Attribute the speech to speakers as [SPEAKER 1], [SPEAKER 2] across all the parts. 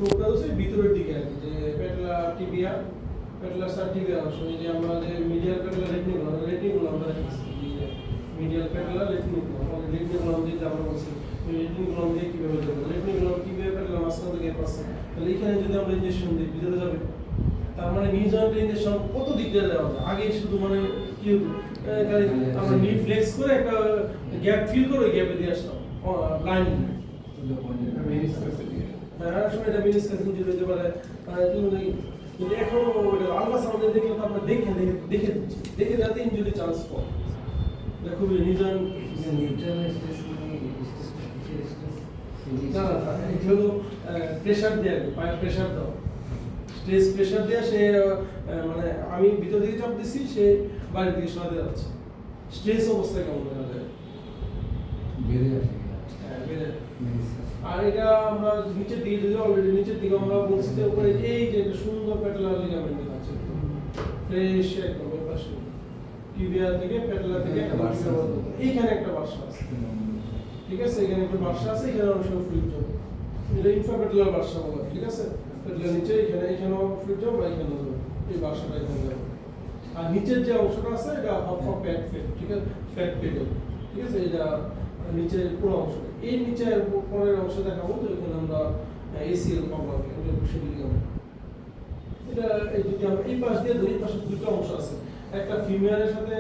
[SPEAKER 1] প্রোপটা হচ্ছে ভিতরের দিকে আর কি, যে পেটলা টিবিয়া, পেটলা সার্টিবিয়া অংশ, এই যে আমরা যে মিডিয়াল পেটলা রেটিকুলাম আমরা দেখছি, মিডিয়াল পেটলা রেটিকুলাম দিয়ে আমরা বলছি রেটিকুলাম দিয়ে কিভাবে যাবে, রেটিকুলাম কিভাবে পেটলা মাঝখান থেকে পাচ্ছে, তাহলে এখানে যদি আমরা ইনজেকশন দিই ভিতরে যাবে। তার মানে নি জয়েন্ট ইনজেকশন কত দিক দিয়ে দেওয়া যায়, আগে শুধু মানে কি হতো আমরা নি ফ্লেক্স করে একটা গ্যাপ ফিল করে ওই গ্যাপে দিয়ে আসলাম লাইন, হ্যাঁ সময় এটা মিনিস্কাস ইনজুরি হতে পারে। কিন্তু এখন আল্ট্রাসাউন্ডে দেখলে তো আমরা দেখে যাতে ইনজুরি চান্স কম, এটা খুবই নিজন না এটা হলো প্রেশার দেওয়া, পায়ের প্রেশার দেওয়া, স্ট্রেস প্রেশার দেওয়া, সে মানে আমি ভিতর দিকে চাপ দিচ্ছি, সে বাইরের দিকে সরাতে যাচ্ছে, স্ট্রেস অবস্থায় কেমন দেখা যায় বেড়ে আসে। আর এটা আমরা নিচের দিকে যদি অলরেডি নিচের দিকে আমরা বলছি যে উপরে এই যে একটা সুন্দর প্যাটেলার লিগামেন্ট আছে ফ্রেশ একদম এই পাশে টিবিয়া থেকে প্যাটেলা থেকে এইখানে একটা বাসা আছে, ঠিক আছে, এখানে একটা বাসা আছে, এখানে অনেক সময় ফ্লুইড জমে, এটা ইনফ্রাপ্যাটেলার বাসা বলা, ঠিক আছে, প্যাটেলার নিচে এখানেও ফ্লুইড জমে বা এখানেও জমে, এই বাসাটা এখানে যাবে। আর নিচের যে অংশটা আছে এটা অফ প্যাট ফেট, ঠিক আছে, ফ্যাট পেডল, ঠিক আছে, এটা নিচের পুরো অংশ, এই নিচে পরের অংশ দেখাবো তো এখানে আমরা এসিএল পাবো, এটা বুঝে লিগামেন্ট। এটা এই যদি আমরা এই পাশ দিয়ে ধরি, পাশে দুটো অংশ আছে, একটা ফিমিয়ারের সাথে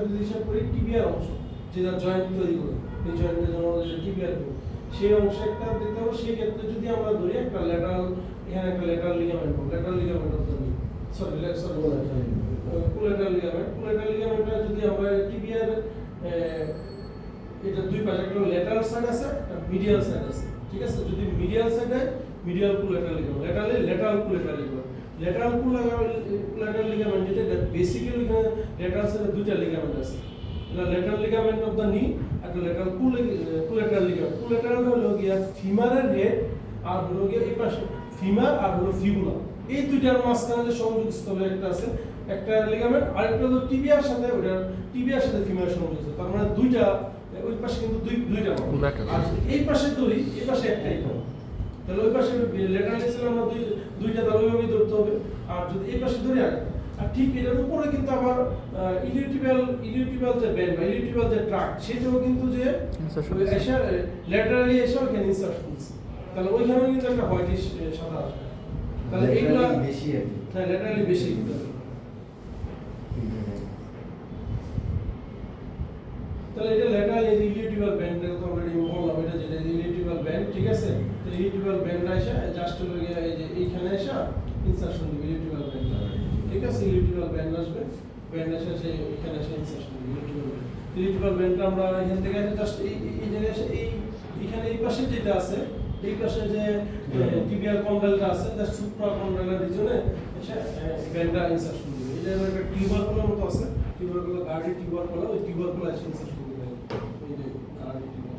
[SPEAKER 1] যদি হিসাব করি টিবিয়ার অংশ, যেটা জয়েন্ট তৈরি করে, এই জয়েন্টের জন্য টিবিয়ার সেই অংশ একটা দেখতে হবে। সেই ক্ষেত্রে যদি আমরা ধরি একটা ল্যাটারাল, এখানে একটা lateral ligament of the knee, collateral লিগামেন্টটা যদি আমরা টিবিয়ার এটা দুই পাশে একটা ল্যাটারাল সাইড আছে, একটা মিডিয়াল সাইড আছে, ঠিক আছে, যদি মিডিয়াল সাইডে medial collateral ligament, lateral collateral ligament, lateral collateral ligament যেটা বেসিক্যালি এখানে ল্যাটারাল সাইডে দুইটা লিগামেন্ট আছে, এটা ল্যাটারাল লিগামেন্ট অফ দ্য নি, একটা ল্যাটারাল কোলাটারাল লিগামেন্ট। কোলাটারাল হলো গিয়া ফিমারের হেড আর হলো গিয়া এই পাশে ফিমার আর হলো ফিবুলা, এই দুইটার মাঝখানে যে সংযোগস্থলে একটা আছে একটা লিগামেন্ট, আরেকটা হলো টিবিয়ার সাথে, ওটা টিবিয়ার সাথে ফিমার সংযোগ আছে, তার মানে দুইটা, ওই পাশে কিন্তু দুইটা আর এই পাশে ধরি, এই পাশে একটাই, তাহলে ওই পাশে ল্যাটারাল ছিল আমরা দুইটা তাহলে ওইভাবে ধরতে হবে, আর যদি এই পাশে ধরি আর ঠিক এটার উপরে কিন্তু আবার ইলিউটিবাল যে ব্যান্ড বা ইলিউটিবাল যে ট্রাক, সেটাও কিন্তু যে এসে ল্যাটারালি এসে ওখানে ইনসার্ট করছে, তাহলে ওইখানে কিন্তু একটা হোয়াইটিশ সাদা আসবে, তাহলে এইগুলা বেশি আছে, হ্যাঁ ল্যাটারালি বেশি। তাহলে এটা ল্যাটারাল ইলিউটিবাল ব্যান্ড এর কথা অলরেডি বললাম, এটা যেটা ইলিউটিবাল ব্যান্ড, ঠিক আছে, তো ইলিউটিবাল ব্যান্ড আসে জাস্ট হলো গিয়া এই যে এইখানে এসে ইনসারশন দিবে ইলিউটিবাল ব্যান্ড, ঠিক আছে, ইলিউটিবাল ব্যান্ড আসবে, ব্যান্ড এসে সে এখানে এসে ইনসারশন দিবে ইলিউটিবাল ব্যান্ডটা আমরা এখান থেকে জাস্ট এই জায়গায় এসে এইখানে এই পাশে যেটা আছে, এই পাশে যে টিবিয়াল কন্ডালটা আছে, দ্য সুপ্রা কন্ডালার রিজনে এসে ব্যান্ডটা ইনসারশন দিবে, এটা একটা টিউবার কলার মতো আছে, টিউবার কলা গাড়ি টিউবার কলা, ওই টিউবার কলা এসে ইনসারশন দিবে, এই যে গাড়ি টিউবার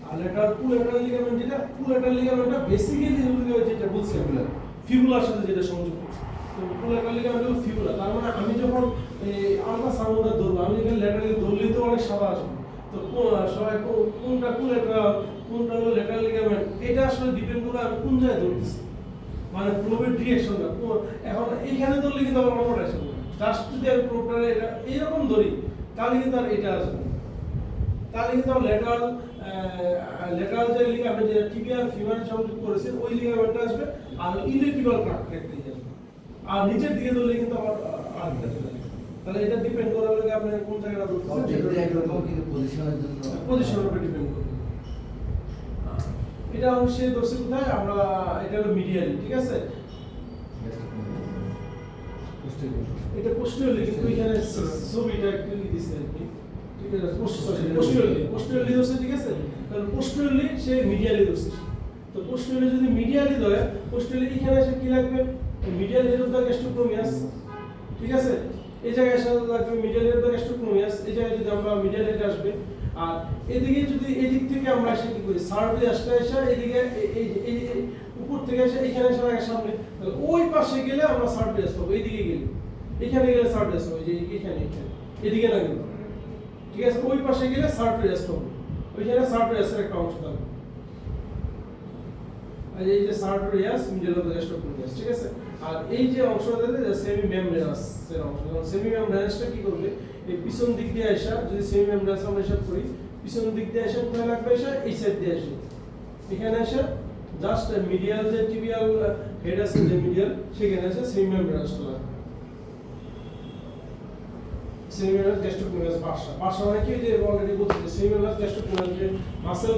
[SPEAKER 1] আর ল্যাটারাল কোলাটারাল লিগামেন্ট, যেটা কোলাটারাল লিগামেন্টটা বেসিক্যালি হলো যেটা বলছি আমরা ফিবুলার সাথে যেটা সংযোগ করছে, তো কোলাটারাল লিগামেন্ট হলো ফিবুলা, তার মানে আমি যখন আল্ট্রাসাউন্ডটা ধরবো, আমি যখন ল্যাটারালি ধরলেই তো অনেক সাদা আসবে, তো সবাই কোনটা কোলাটারাল কোনটা হলো ল্যাটারাল লিগামেন্ট, এটা আসলে ডিপেন্ড করে আমি কোন জায়গায় ধরতেছি, মানে প্রোবের ডিরেকশনটা এখন এইখানে ধরলে কিন্তু আবার অন্যটা আসবে, জাস্ট যদি আমি প্রোবটা এটা এইরকম ধরি তাহলে কিন্তু আর এটা আসবে, তাহলে কিন্তু ল্যাটারাল যে লিগামেন্ট যেটা টিবিয়াল ফিমার সংযোগ করেছে ওই লিগামেন্টটা আসবে, আর ইলিউটিবাল ট্রাক্ট একটা আসবে, আর নিচের দিকে ধরলে কিন্তু আবার আরেকটা চলে আসবে, তাহলে এটা ডিপেন্ড করে লাগে আপনি কোন জায়গাটা ধরতেছেন, সেটা একরকম কিন্তু পজিশনের উপর ডিপেন্ড করে। এটা অবশ্যই দর্শক কোথায় আমরা এটা হলো মিডিয়ালি, ঠিক আছে, এটা পোস্টেরিয়রলি, কিন্তু এখানে ছবিটা একটু দিছে আর কি, ঠিক আছে, পোস্টেরিয়রলি দর্শক, ঠিক আছে, তাহলে পোস্টেরিয়রলি সে মিডিয়ালি দর্শক, তো পোস্টেরিয়রলি যদি মিডিয়ালি ধরে, পোস্টেরিয়রলি এখানে এসে কি লাগবে, মিডিয়াল হেড অফ দ্য গ্যাস্ট্রোক্রোমিয়াস, ঠিক আছে, এই জায়গায় এসে লাগবে মিডিয়াল হেড অফ দ্য গ্যাস্ট্রোক্রোমিয়াস, এই জায়গায় যদি আমরা মিডিয়াল হেড আসবে, আর এদিকে যদি এদিক থেকে আমরা এসে কি করি সার্ভিয়াসটা এসে এদিকে এই উপর থেকে এসে এখানে এসে লাগে সামনে, তাহলে ওই পাশে গেলে আমরা সার্ভিয়াস পাবো, এইদিকে গেলে এখানে গেলে সার্ভিয়াস পাবো, যে এখানে এদিকে না গেলে, ঠিক আছে, ওই পাশে গেলে সার্ভিয়াস পাবো, ওইখানে সার্টোরিয়াসের একটা অংশ থাকবে। আর এই যে সার্টোরিয়াস মিডল অফ দ্য গ্যাস্ট্রোকনিমিয়াস, ঠিক আছে। আর এই যে অংশটা সেমি মেমব্রেনাস এর অংশ, সেমি মেমব্রেনাসটা কি করবে, এই পিছন দিক দিয়ে আসা, যদি সেমি মেমব্রেনাস আমরা হিসাব করি, পিছন দিক দিয়ে আসা কোথায় লাগবে, আসা এই সাইড দিয়ে আসে, এখানে আসা জাস্ট মিডিয়াল যে টিবিয়াল হেড আছে যে মিডিয়াল, সেখানে আসে সেমি মেমব্রেনাসটা লাগবে। সেমি মেমব্রেনাস গ্যাস্ট্রোকনিমিয়াস পাশা মানে কি, যে অলরেডি বলছি সেমি মেমব্রেনাস গ্যাস্ট্রোকনিমিয়াস যে মাসেল